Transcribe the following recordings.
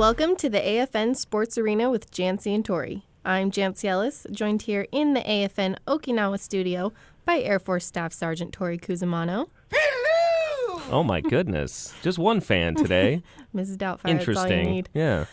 Welcome to the AFN Sports Arena with Jancy and Tori. I'm Jancy Ellis, joined here in the AFN Okinawa studio by Air Force Staff Sergeant Tori Cusimano. Hello! Oh my goodness. Just one fan today. Mrs. Doubtfire, Interesting. that's all you need. Yeah.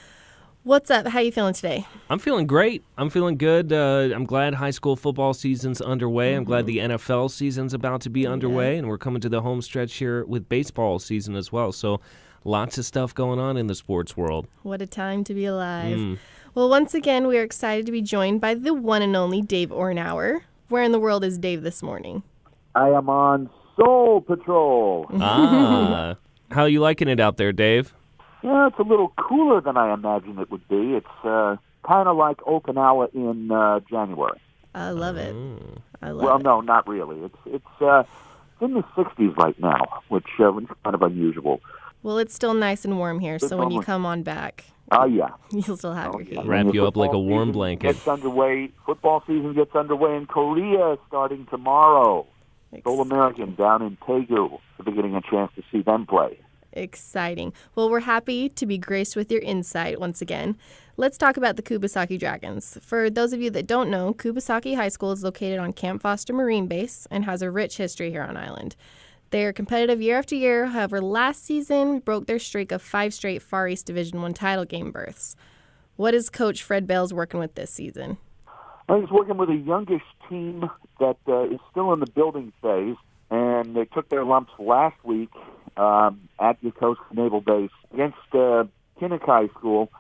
What's up? How you feeling today? I'm feeling great. I'm feeling good. I'm glad high school football season's underway. I'm glad the NFL season's about to be underway, and we're coming to the home stretch here with baseball season as well. So lots of stuff going on in the sports world. What a time to be alive. Well, once again, we are excited to be joined by the one and only Dave Ornauer. Where in the world is Dave this morning? I am on Soul Patrol. How are you liking it out there, Dave? Yeah, it's a little cooler than I imagined it would be. It's kind of like Okinawa in January. I love it. Well, no, not really. It's in the 60s right now, which is kind of unusual. Well, it's still nice and warm here, so when you come on back, yeah, you'll still have your heat. Wrap you up like a warm blanket. Football season gets underway in Korea starting tomorrow. Seoul American down in Daegu. We'll be getting a chance to see them play. Exciting. Well, we're happy to be graced with your insight once again. Let's talk about the Kubasaki Dragons. For those of you that don't know, Kubasaki High School is located on Camp Foster Marine Base and has a rich history here on island. They are competitive year after year. However, last season broke their streak of 5 straight Far East Division I title game berths. What is Coach Fred Bales working with this season? He's working with a youngish team that is still in the building phase, and they took their lumps last week at Yokosuka Naval Base against Kinnick High School,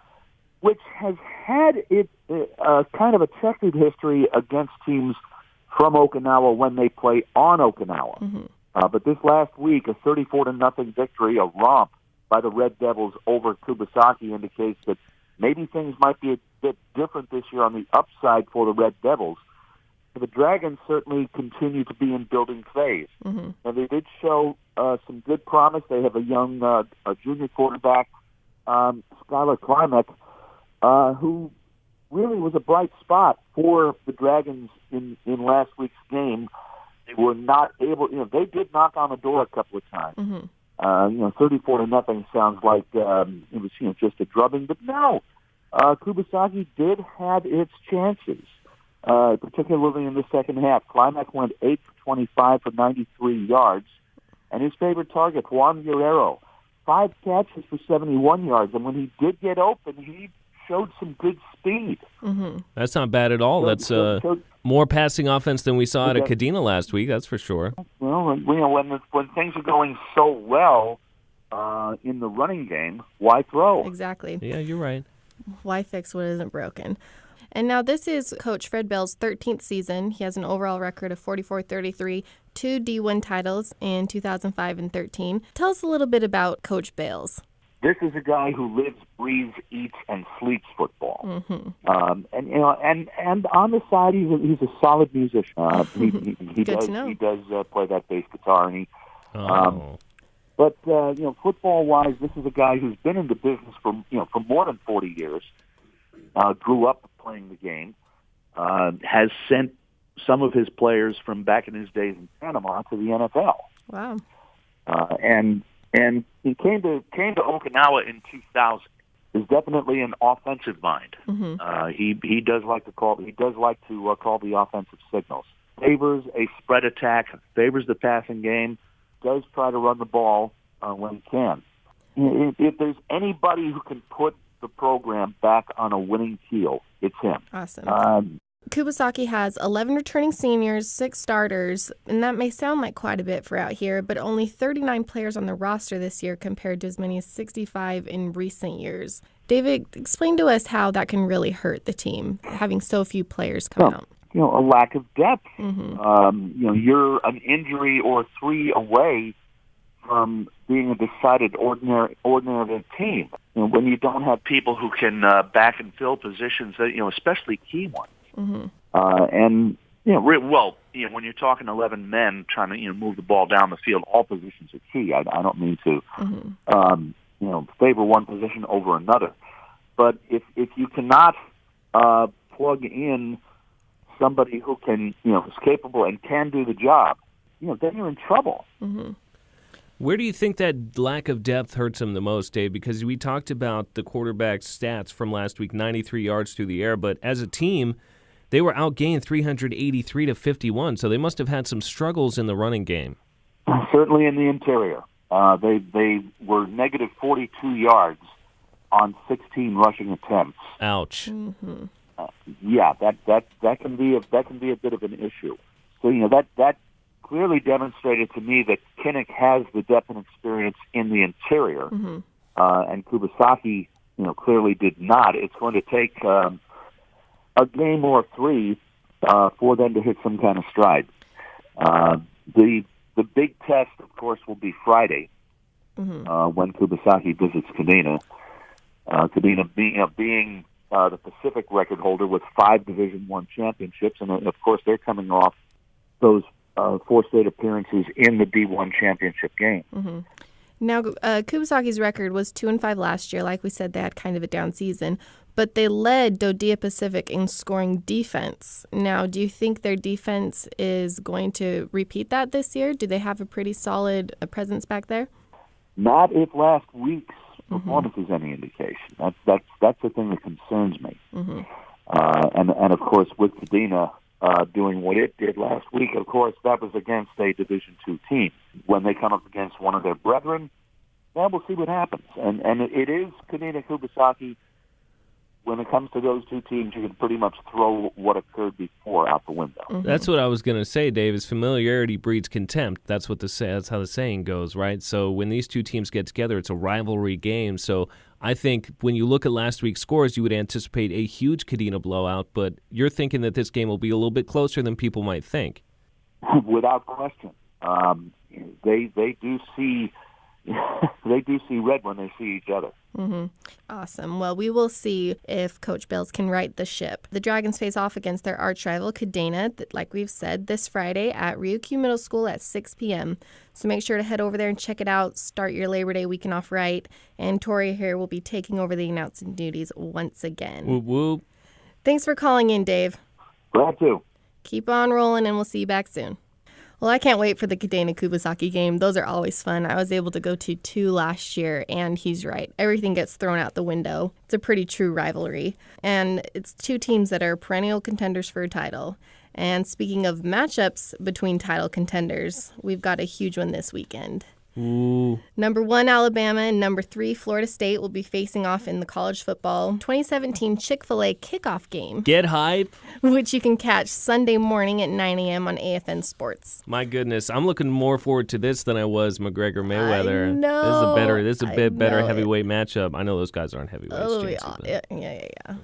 which has had kind of a checkered history against teams from Okinawa when they play on Okinawa. But this last week, a 34-0 victory, a romp by the Red Devils over Kubasaki, indicates that maybe things might be a bit different this year on the upside for the Red Devils. The Dragons certainly continue to be in building phase. And they did show some good promise. They have a young a junior quarterback, Skylar Klimek, who really was a bright spot for the Dragons in last week's game. They were not able, they did knock on the door a couple of times. 34-0 sounds like it was, just a drubbing, but no. Kubasaki did have its chances, particularly in the second half. Klimek went 8 for 25 for 93 yards, and his favorite target, Juan Guerrero, 5 catches for 71 yards. And when he did get open, he showed some good speed. That's not bad at all. That's more passing offense than we saw out of Kadena last week, that's for sure. Well, when things are going so well in the running game, why throw? Exactly. Yeah, you're right. Why fix what isn't broken? And now this is Coach Fred Bales' 13th season. He has an overall record of 44-33, 2 D1 titles in 2005 and 13. Tell us a little bit about Coach Bales. This is a guy who lives, breathes, eats, and sleeps football. And on the side, he's a solid musician. He does play that bass guitar, and But football-wise, this is a guy who's been in the business for more than 40 years. Grew up playing the game. Has sent some of his players from back in his days in Panama to the NFL. Wow. And he came to Okinawa in 2000. Is definitely an offensive mind. He does like to call the offensive signals. Favors a spread attack. Favors the passing game. Does try to run the ball when he can. If there's anybody who can put the program back on a winning keel, it's him. Awesome. Kubasaki has 11 returning seniors, 6 starters, and that may sound like quite a bit for out here, but only 39 players on the roster this year compared to as many as 65 in recent years. David, explain to us how that can really hurt the team, having so few players come out. A lack of depth. You're an injury or 3 away from being a decided ordinary team. When you don't have people who can back and fill positions, especially key ones. When you're talking 11 men trying to move the ball down the field, all positions are key. I don't mean to favor one position over another, but if you cannot plug in somebody who can is capable and can do the job, then you're in trouble. Where do you think that lack of depth hurts him the most, Dave? Because we talked about the quarterback's stats from last week, 93 yards through the air, but as a team, they were outgained 383 to 51, so they must have had some struggles in the running game. Certainly in the interior. They were negative 42 yards on 16 rushing attempts. Ouch. Mm-hmm. Yeah, that can be a bit of an issue. So that clearly demonstrated to me that Kinnick has the depth and experience in the interior, mm-hmm. And Kubasaki, clearly did not. It's going to take a game or three for them to hit some kind of stride. The big test, of course, will be Friday when Kubasaki visits Kadena. Kadena being the Pacific record holder with 5 Division I championships, and of course they're coming off those 4 state appearances in the D1 championship game. Mm-hmm. Now, Kubasaki's record was 2-5 last year. Like we said, they had kind of a down season, but they led Dodea Pacific in scoring defense. Now, do you think their defense is going to repeat that this year? Do they have a pretty solid presence back there? Not if last week's performance is any indication. That's the thing that concerns me. Mm-hmm. And of course, with Kadena doing what it did last week, of course, that was against a Division II team. When they come up against one of their brethren, then we'll see what happens. And it is Kadena Kubasaki. When it comes to those two teams, you can pretty much throw what occurred before out the window. Mm-hmm. That's what I was going to say, Dave, is familiarity breeds contempt. That's how the saying goes, right? So when these two teams get together, it's a rivalry game. So I think when you look at last week's scores, you would anticipate a huge Kadena blowout, but you're thinking that this game will be a little bit closer than people might think. Without question. They do see red when they see each other. Mm-hmm. Awesome. Well, we will see if Coach Bales can right the ship. The Dragons face off against their arch rival, Kadena, like we've said, this Friday at Ryukyu Middle School at 6 p.m. So make sure to head over there and check it out. Start your Labor Day weekend off right. And Tori here will be taking over the announcing duties once again. Whoop, whoop. Thanks for calling in, Dave. Glad to. Keep on rolling, and we'll see you back soon. Well, I can't wait for the Kadena-Kubasaki game. Those are always fun. I was able to go to 2 last year, and he's right. Everything gets thrown out the window. It's a pretty true rivalry. And it's 2 teams that are perennial contenders for a title. And speaking of matchups between title contenders, we've got a huge one this weekend. Ooh. Number 1, Alabama, and number 3, Florida State will be facing off in the college football 2017 Chick-fil-A kickoff game. Get hype. Which you can catch Sunday morning at 9 a.m. on AFN Sports. My goodness, I'm looking more forward to this than I was McGregor-Mayweather. I know. This is a bit better heavyweight matchup. I know those guys aren't heavyweights. Oh, Jancy, yeah.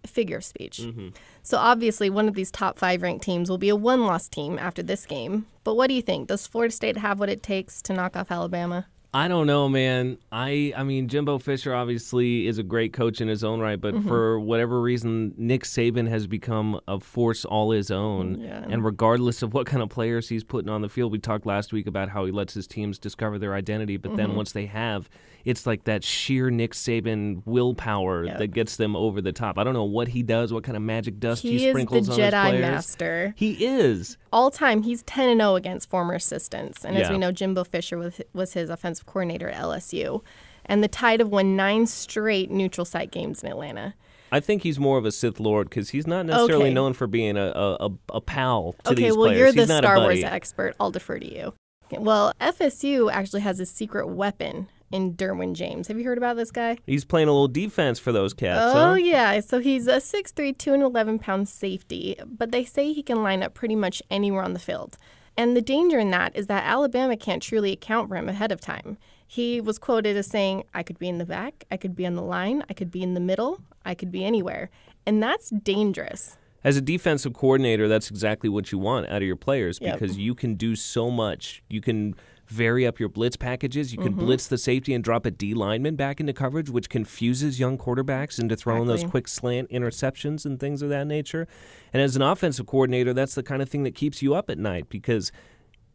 Figure of speech. Mm-hmm. So obviously one of these top 5 ranked teams will be a 1-loss team after this game. But what do you think? Does Florida State have what it takes to knock off Alabama? I don't know, man. I mean, Jimbo Fisher obviously is a great coach in his own right, but for whatever reason, Nick Saban has become a force all his own. Yeah. And regardless of what kind of players he's putting on the field, we talked last week about how he lets his teams discover their identity, but then once they have, it's like that sheer Nick Saban willpower that gets them over the top. I don't know what he does, what kind of magic dust he sprinkles on his players. He is the Jedi Master. He is. All time, he's 10-0 against former assistants. And as we know, Jimbo Fisher was his offensive coordinator at LSU. And the Tide have won 9 straight neutral site games in Atlanta. I think he's more of a Sith Lord because he's not necessarily known for being a pal to these players. Okay, well, you're the not Star Wars expert. I'll defer to you. Okay, well, FSU actually has a secret weapon in Derwin James. Have you heard about this guy? He's playing a little defense for those cats, Oh, huh? yeah. So he's a 6'3", 211-pound safety, but they say he can line up pretty much anywhere on the field. And the danger in that is that Alabama can't truly account for him ahead of time. He was quoted as saying, I could be in the back, I could be on the line, I could be in the middle, I could be anywhere. And that's dangerous. As a defensive coordinator, that's exactly what you want out of your players because you can do so much. You can vary up your blitz packages. You can blitz the safety and drop a D lineman back into coverage, which confuses young quarterbacks into throwing those quick slant interceptions and things of that nature. And as an offensive coordinator, that's the kind of thing that keeps you up at night because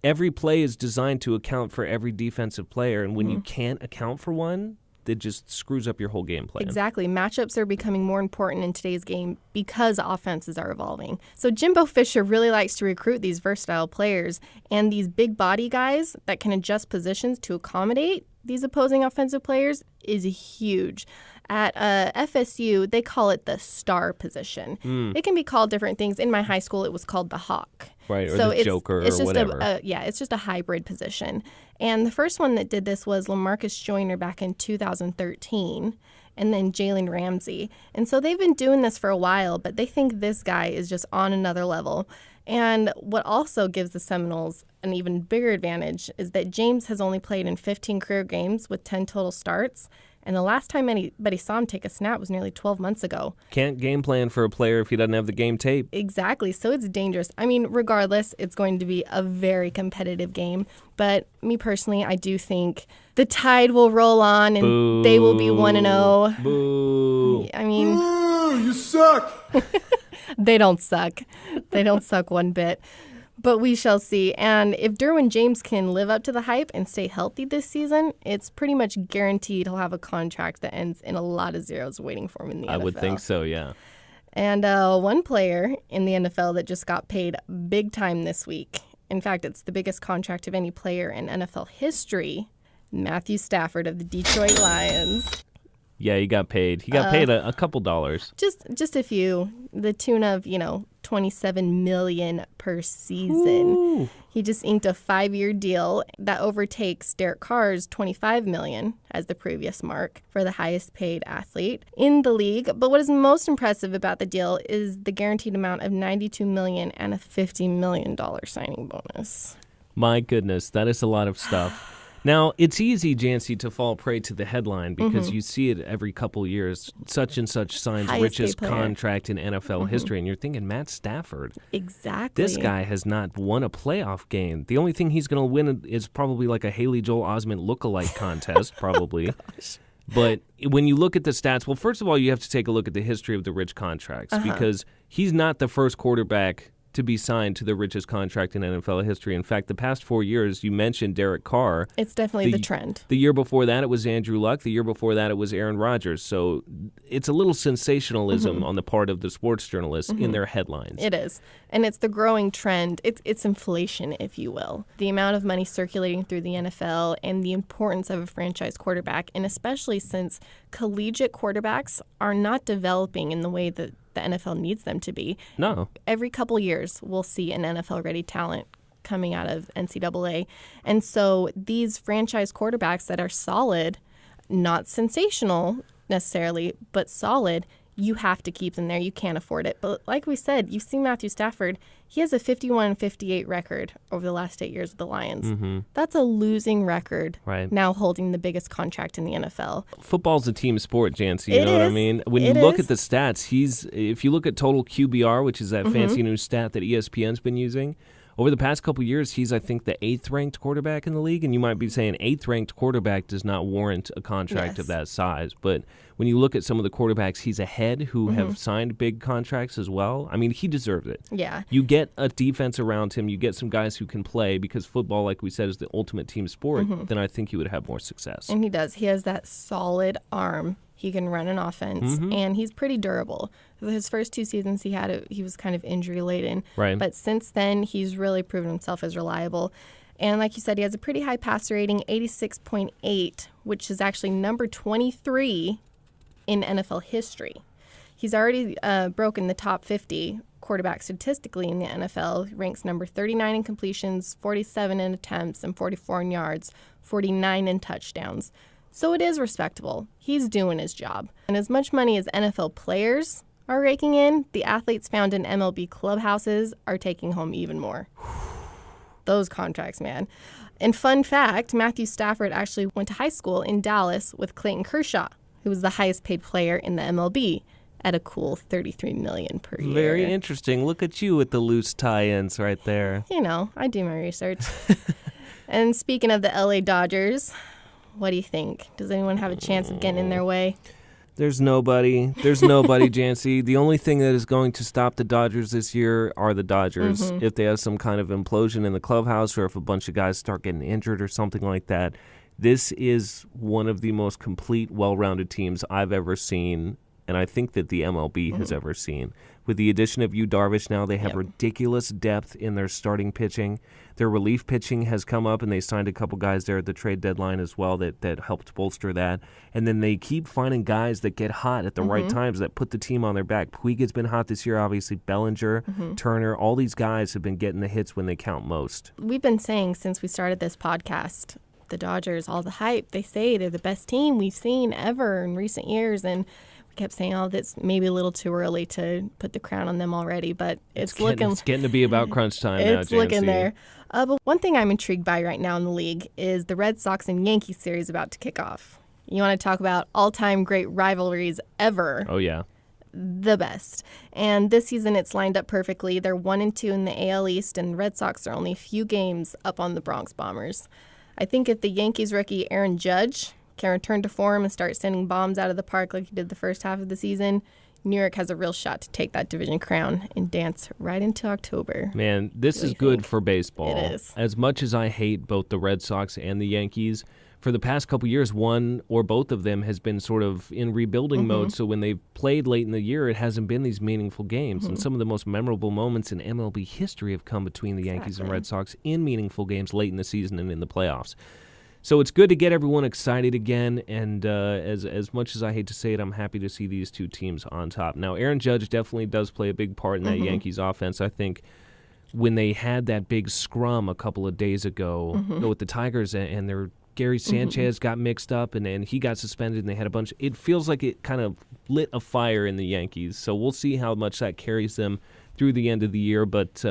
every play is designed to account for every defensive player. And when you can't account for one, it just screws up your whole game plan. Exactly. Matchups are becoming more important in today's game because offenses are evolving. So Jimbo Fisher really likes to recruit these versatile players, and these big body guys that can adjust positions to accommodate these opposing offensive players is huge. At FSU, they call it the star position. It can be called different things. In my high school, it was called the hawk. Right, or the joker or whatever. It's just a hybrid position. And the first one that did this was LaMarcus Joyner back in 2013, and then Jalen Ramsey. And so they've been doing this for a while, but they think this guy is just on another level. And what also gives the Seminoles an even bigger advantage is that James has only played in 15 career games with 10 total starts. And the last time anybody saw him take a snap was nearly 12 months ago. Can't game plan for a player if he doesn't have the game tape. Exactly. So it's dangerous. I mean, regardless, it's going to be a very competitive game. But me personally, I do think the Tide will roll on and they will be 1-0. Boo. I mean, you suck. They don't suck. They don't suck one bit. But we shall see. And if Derwin James can live up to the hype and stay healthy this season, it's pretty much guaranteed he'll have a contract that ends in a lot of zeros waiting for him in the NFL. I would think so, yeah. And one player in the NFL that just got paid big time this week. In fact, it's the biggest contract of any player in NFL history. Matthew Stafford of the Detroit Lions. Yeah, he got paid. He got paid a couple dollars. Just a few. The tune of, $27 million per season. Ooh. He just inked a 5-year deal that overtakes Derek Carr's $25 million as the previous mark for the highest paid athlete in the league. But what is most impressive about the deal is the guaranteed amount of $92 million and a $50 million signing bonus. My goodness, that is a lot of stuff. Now, it's easy, Jancy, to fall prey to the headline because you see it every couple years. Such and such signs richest contract in NFL history. And you're thinking, Matt Stafford. Exactly. This guy has not won a playoff game. The only thing he's going to win is probably like a Haley Joel Osment lookalike contest, probably. But when you look at the stats, well, first of all, you have to take a look at the history of the rich contracts because he's not the first quarterback to be signed to the richest contract in NFL history. In fact, the past 4 years, you mentioned Derek Carr. It's definitely the trend. The year before that, it was Andrew Luck. The year before that, it was Aaron Rodgers. So it's a little sensationalism on the part of the sports journalists in their headlines. It is. And it's the growing trend. It's inflation, if you will. The amount of money circulating through the NFL and the importance of a franchise quarterback, and especially since collegiate quarterbacks are not developing in the way that the NFL needs them to be. No. Every couple years, we'll see an NFL-ready talent coming out of NCAA. And so these franchise quarterbacks that are solid, not sensational necessarily, but solid, you have to keep them there. You can't afford it. But like we said, you've seen Matthew Stafford. He has a 51-58 record over the last 8 years with the Lions. That's a losing record, now holding the biggest contract in the NFL. Football's a team sport, Jancy, you know what I mean? When you look at the stats, if you look at total QBR, which is that fancy new stat that ESPN's been using, over the past couple years, he's, I think, the 8th-ranked quarterback in the league. And you might be saying 8th-ranked quarterback does not warrant a contract of that size. But when you look at some of the quarterbacks he's ahead who have signed big contracts as well, I mean, he deserved it. Yeah. You get a defense around him. You get some guys who can play because football, like we said, is the ultimate team sport. Then I think you would have more success. And he does. He has that solid arm. He can run an offense, and he's pretty durable. His first 2 seasons he was kind of injury-laden. Right. But since then, he's really proven himself as reliable. And like you said, he has a pretty high passer rating, 86.8, which is actually number 23 in NFL history. He's already broken the top 50 quarterback statistically in the NFL, ranks number 39 in completions, 47 in attempts, and 44 in yards, 49 in touchdowns. So it is respectable. He's doing his job. And as much money as NFL players are raking in, the athletes found in MLB clubhouses are taking home even more. Those contracts, man. And fun fact, Matthew Stafford actually went to high school in Dallas with Clayton Kershaw, who was the highest paid player in the MLB at a cool $33 million per year. Very interesting. Look at you with the loose tie-ins right there. You know, I do my research. And speaking of the LA Dodgers, what do you think? Does anyone have a chance of getting in their way? There's nobody. There's nobody, Jancy. The only thing that is going to stop the Dodgers this year are the Dodgers. If they have some kind of implosion in the clubhouse or if a bunch of guys start getting injured or something like that, This is one of the most complete, well-rounded teams I've ever seen, and I think that the MLB has ever seen. With the addition of Yu Darvish now, they have ridiculous depth in their starting pitching. Their relief pitching has come up, and they signed a couple guys there at the trade deadline as well that helped bolster that. And then they keep finding guys that get hot at the right times that put the team on their back. Puig's been hot this year, obviously. Bellinger, Turner, all these guys have been getting the hits when they count most. We've been saying since we started this podcast, the Dodgers, all the hype, they say they're the best team we've seen ever in recent years, and we kept saying, oh, that's maybe a little too early to put the crown on them already, but it's getting to be about crunch time now, it's looking there. But one thing I'm intrigued by right now in the league is the Red Sox and Yankees series about to kick off. You want to talk about all-time great rivalries ever. Oh, yeah. The best. And this season it's lined up perfectly. They're 1-2 in the AL East, and the Red Sox are only a few games up on the Bronx Bombers. I think if the Yankees rookie Aaron Judge can return to form and start sending bombs out of the park like he did the first half of the season, New York has a real shot to take that division crown and dance right into October. Man, this is good for baseball. It is. As much as I hate both the Red Sox and the Yankees, for the past couple years, one or both of them has been sort of in rebuilding mode. So when they've played late in the year, it hasn't been these meaningful games. And some of the most memorable moments in MLB history have come between the Yankees and Red Sox in meaningful games late in the season and in the playoffs. So it's good to get everyone excited again, and as much as I hate to say it, I'm happy to see these two teams on top. Now, Aaron Judge definitely does play a big part in that Yankees offense. I think when they had that big scrum a couple of days ago with the Tigers and their Gary Sanchez got mixed up and he got suspended and they had a bunch. It feels like it kind of lit a fire in the Yankees. So we'll see how much that carries them through the end of the year, but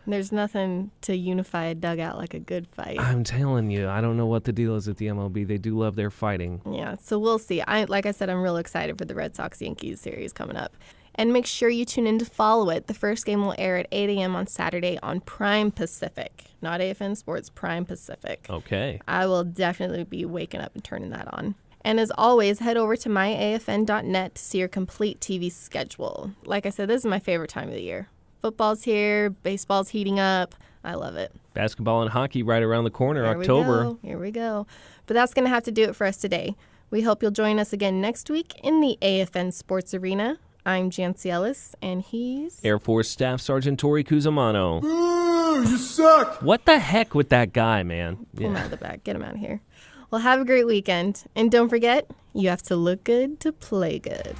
there's nothing to unify a dugout like a good fight. I'm telling you, I don't know what the deal is at the MLB. They do love their fighting. Yeah, so we'll see. Like I said, I'm real excited for the Red Sox-Yankees series coming up. And make sure you tune in to follow it. The first game will air at 8 a.m. on Saturday on Prime Pacific. Not AFN Sports, Prime Pacific. Okay. I will definitely be waking up and turning that on. And as always, head over to myafn.net to see your complete TV schedule. Like I said, this is my favorite time of the year. Football's here, baseball's heating up. I love it. Basketball and hockey right around the corner, October. Here we go. But that's going to have to do it for us today. We hope you'll join us again next week in the AFN Sports Arena. I'm Jancy Ellis, and he's Air Force Staff Sergeant Tori Cusimano. Boo! You suck! What the heck with that guy, man? Pull him out of the back. Get him out of here. Well, have a great weekend. And don't forget, you have to look good to play good.